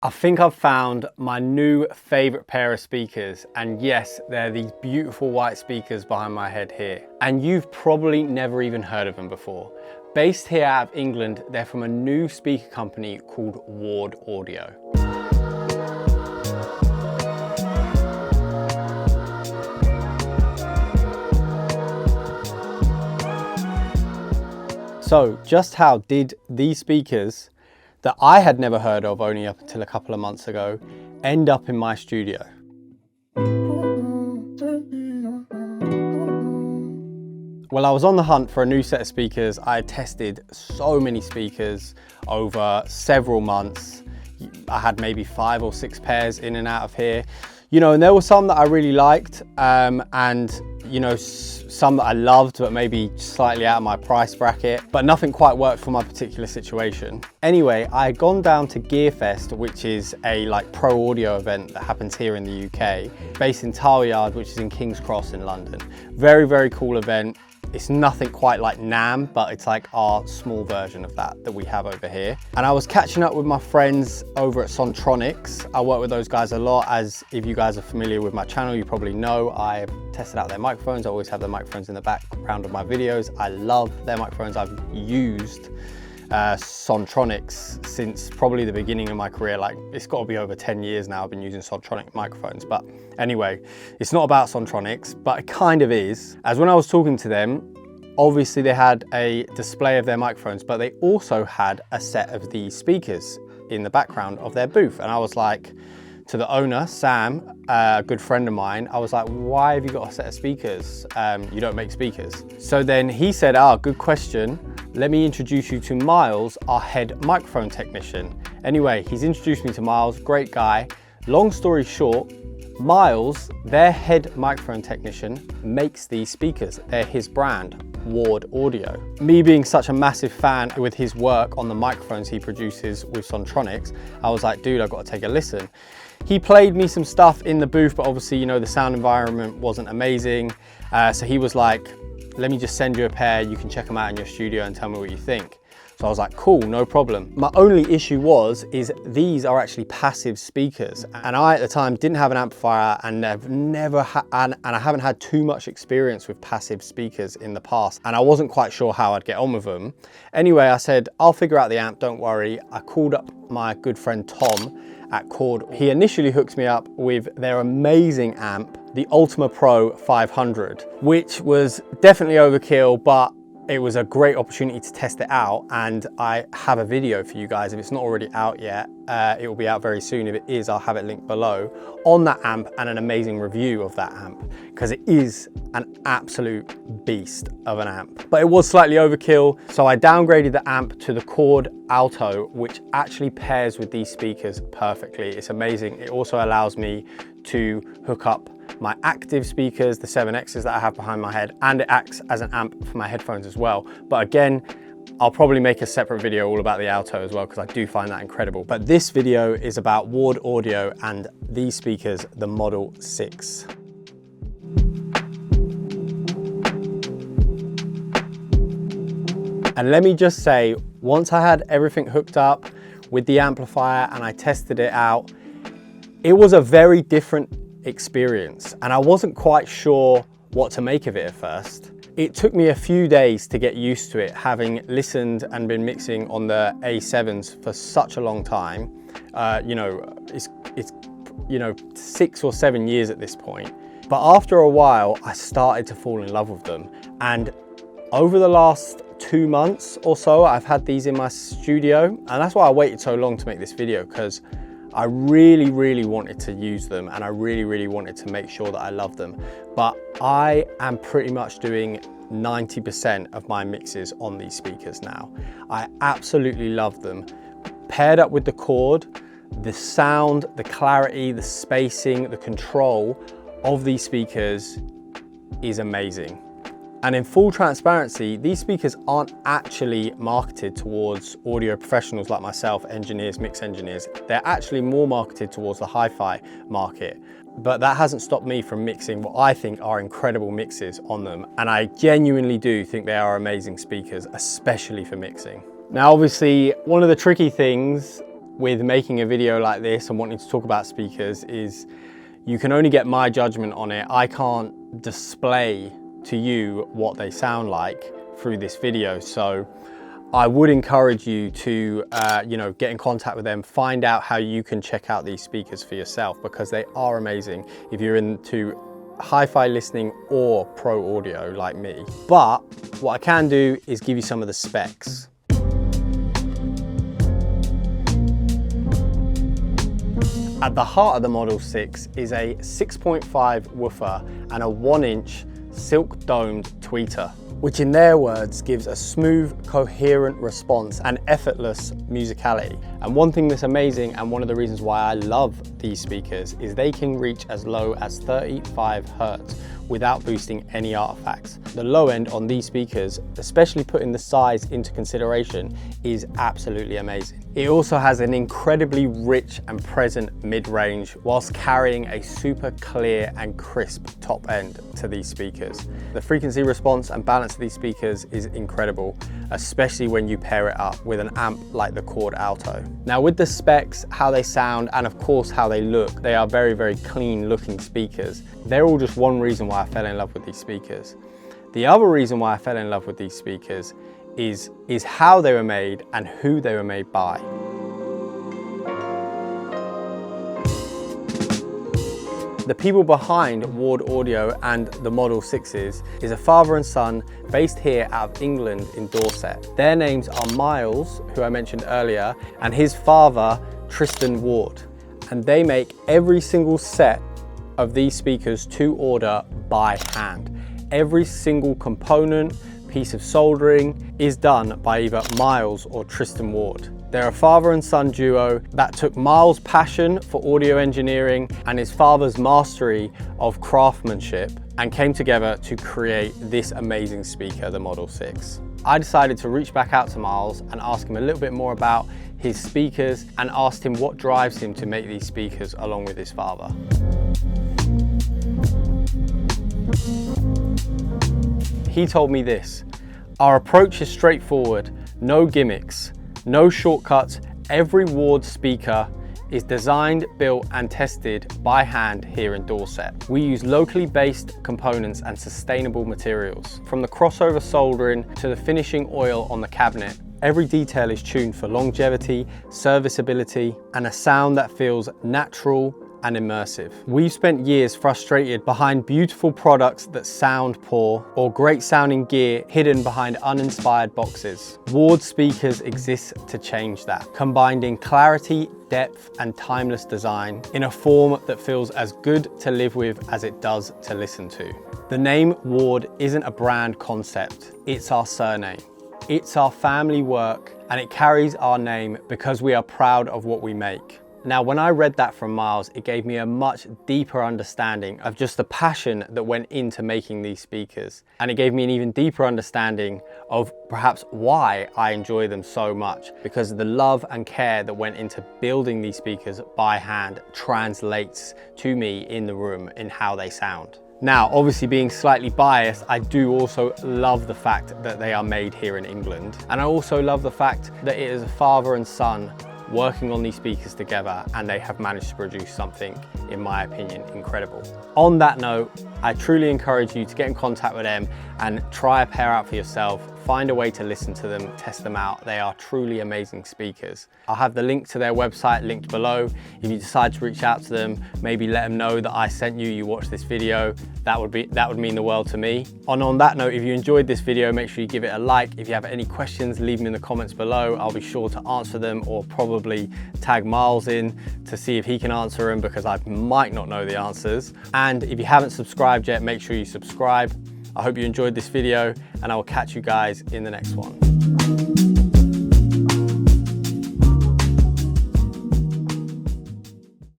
I think I've found my new favorite pair of speakers, and yes, they're these beautiful white speakers behind my head here. And you've probably never even heard of them before. Based here out of England, they're from a new speaker company called Ward Audio. So just how did these speakers that I had never heard of only up until a couple of months ago end up in my studio? Well, I was on the hunt for a new set of speakers. I had tested so many speakers over several months. I had maybe 5 or 6 pairs in and out of here. You know, and there were some that I really liked and, you know, some that I loved, but maybe slightly out of my price bracket, but nothing quite worked for my particular situation. Anyway, I had gone down to Gearfest, which is a pro audio event that happens here in the UK, based in Tileyard, which is in King's Cross in London. Very, very cool event. It's nothing quite like NAMM, but it's like our small version of that we have over here. And I was catching up with my friends over at Sontronics. I work with those guys a lot, as if you guys are familiar with my channel, you probably know I've tested out their microphones. I always have their microphones in the background of my videos. I love their microphones. I've used Sontronics since probably the beginning of my career. Like, it's got to be over 10 years now I've been using Sontronic microphones. But anyway, it's not about Sontronics, but it kind of is. As when I was talking to them, obviously they had a display of their microphones, but they also had a set of these speakers in the background of their booth. And I was like, to the owner, Sam, a good friend of mine, I was like, why have you got a set of speakers? You don't make speakers. So then he said, good question. Let me introduce you to Miles, our head microphone technician. Anyway, he's introduced me to Miles, great guy. Long story short, Miles, their head microphone technician, makes these speakers. They're his brand, Ward Audio. Me being such a massive fan with his work on the microphones he produces with Sontronics, I was like, dude, I've got to take a listen. He played me some stuff in the booth, but obviously, you know, the sound environment wasn't amazing. So he was like, let me just send you a pair. You can check them out in your studio and tell me what you think. So I was like, cool, no problem. My only issue is these are actually passive speakers. And I, at the time, didn't have an amplifier and I haven't had too much experience with passive speakers in the past. And I wasn't quite sure how I'd get on with them. Anyway, I said, I'll figure out the amp, don't worry. I called up my good friend, Tom, at Chord. He initially hooked me up with their amazing amp, the Ultima Pro 500, which was definitely overkill, but it was a great opportunity to test it out. And I have a video for you guys. If it's not already out yet, it will be out very soon. If it is, I'll have it linked below on that amp and an amazing review of that amp, because it is an absolute beast of an amp. But it was slightly overkill, so I downgraded the amp to the Chord Alto, which actually pairs with these speakers perfectly. It's amazing. It also allows me to hook up my active speakers, the 7Xs that I have behind my head, and it acts as an amp for my headphones as well. But again, I'll probably make a separate video all about the Alto as well, because I do find that incredible. But this video is about Ward Audio and these speakers, the Model 6. And let me just say, once I had everything hooked up with the amplifier and I tested it out, it was a very different experience, and I wasn't quite sure what to make of it at first. It took me a few days to get used to it, having listened and been mixing on the A7s for such a long time. You know, it's 6 or 7 years at this point. But after a while, I started to fall in love with them. And over the last 2 months or so, I've had these in my studio. And that's why I waited so long to make this video, because I really, really wanted to use them, and I really, really wanted to make sure that I love them. But I am pretty much doing 90% of my mixes on these speakers now. I absolutely love them. Paired up with the Chord, the sound, the clarity, the spacing, the control of these speakers is amazing. And in full transparency, these speakers aren't actually marketed towards audio professionals like myself, engineers, mix engineers. They're actually more marketed towards the hi-fi market. But that hasn't stopped me from mixing what I think are incredible mixes on them. And I genuinely do think they are amazing speakers, especially for mixing. Now, obviously, one of the tricky things with making a video like this and wanting to talk about speakers is you can only get my judgment on it. I can't display to you what they sound like through this video. So I would encourage you to get in contact with them, find out how you can check out these speakers for yourself, because they are amazing if you're into hi-fi listening or pro audio like me. But what I can do is give you some of the specs. At the heart of the Model 6 is a 6.5 woofer and a 1-inch silk domed tweeter, which in their words gives a smooth, coherent response and effortless musicality. And one thing that's amazing, and one of the reasons why I love these speakers, is they can reach as low as 35 Hertz without boosting any artifacts. The low end on these speakers, especially putting the size into consideration, is absolutely amazing. It also has an incredibly rich and present mid-range, whilst carrying a super clear and crisp top end to these speakers. The frequency response and balance of these speakers is incredible, especially when you pair it up with an amp like the Chord Alto. Now, with the specs, how they sound, and of course how they look, they are very, very clean looking speakers. They're all just one reason why I fell in love with these speakers. The other reason why I fell in love with these speakers is how they were made and who they were made by. The people behind Ward Audio and the Model 6s is a father and son based here out of England in Dorset. Their names are Miles, who I mentioned earlier, and his father, Tristan Ward. And they make every single set of these speakers to order by hand. Every single component, piece of soldering is done by either Miles or Tristan Ward. They're a father and son duo that took Miles' passion for audio engineering and his father's mastery of craftsmanship and came together to create this amazing speaker, the Model 6. I decided to reach back out to Miles and ask him a little bit more about his speakers and asked him what drives him to make these speakers along with his father. He told me this: "Our approach is straightforward, no gimmicks, no shortcuts. Every Ward speaker is designed, built and tested by hand here in Dorset. We use locally based components and sustainable materials. From the crossover soldering to the finishing oil on the cabinet, every detail is tuned for longevity, serviceability and a sound that feels natural and immersive. We've spent years frustrated behind beautiful products that sound poor or great sounding gear hidden behind uninspired boxes. Ward speakers exist to change that, combining clarity, depth and timeless design in a form that feels as good to live with as it does to listen to." The name Ward isn't a brand concept, it's our surname. It's our family work and it carries our name because we are proud of what we make. Now, when I read that from Miles, it gave me a much deeper understanding of just the passion that went into making these speakers. And it gave me an even deeper understanding of perhaps why I enjoy them so much, because the love and care that went into building these speakers by hand translates to me in the room in how they sound. Now, obviously being slightly biased, I do also love the fact that they are made here in England. And I also love the fact that it is a father and son working on these speakers together, and they have managed to produce something, in my opinion, incredible. On that note, I truly encourage you to get in contact with them and try a pair out for yourself. Find a way to listen to them, test them out. They are truly amazing speakers. I'll have the link to their website linked below. If you decide to reach out to them, maybe let them know that I sent you, you watched this video. That would mean the world to me. And on that note, if you enjoyed this video, make sure you give it a like. If you have any questions, leave them in the comments below. I'll be sure to answer them, or probably tag Miles in to see if he can answer them, because I might not know the answers. And if you haven't subscribed yet, make sure you subscribe. I hope you enjoyed this video and I will catch you guys in the next one.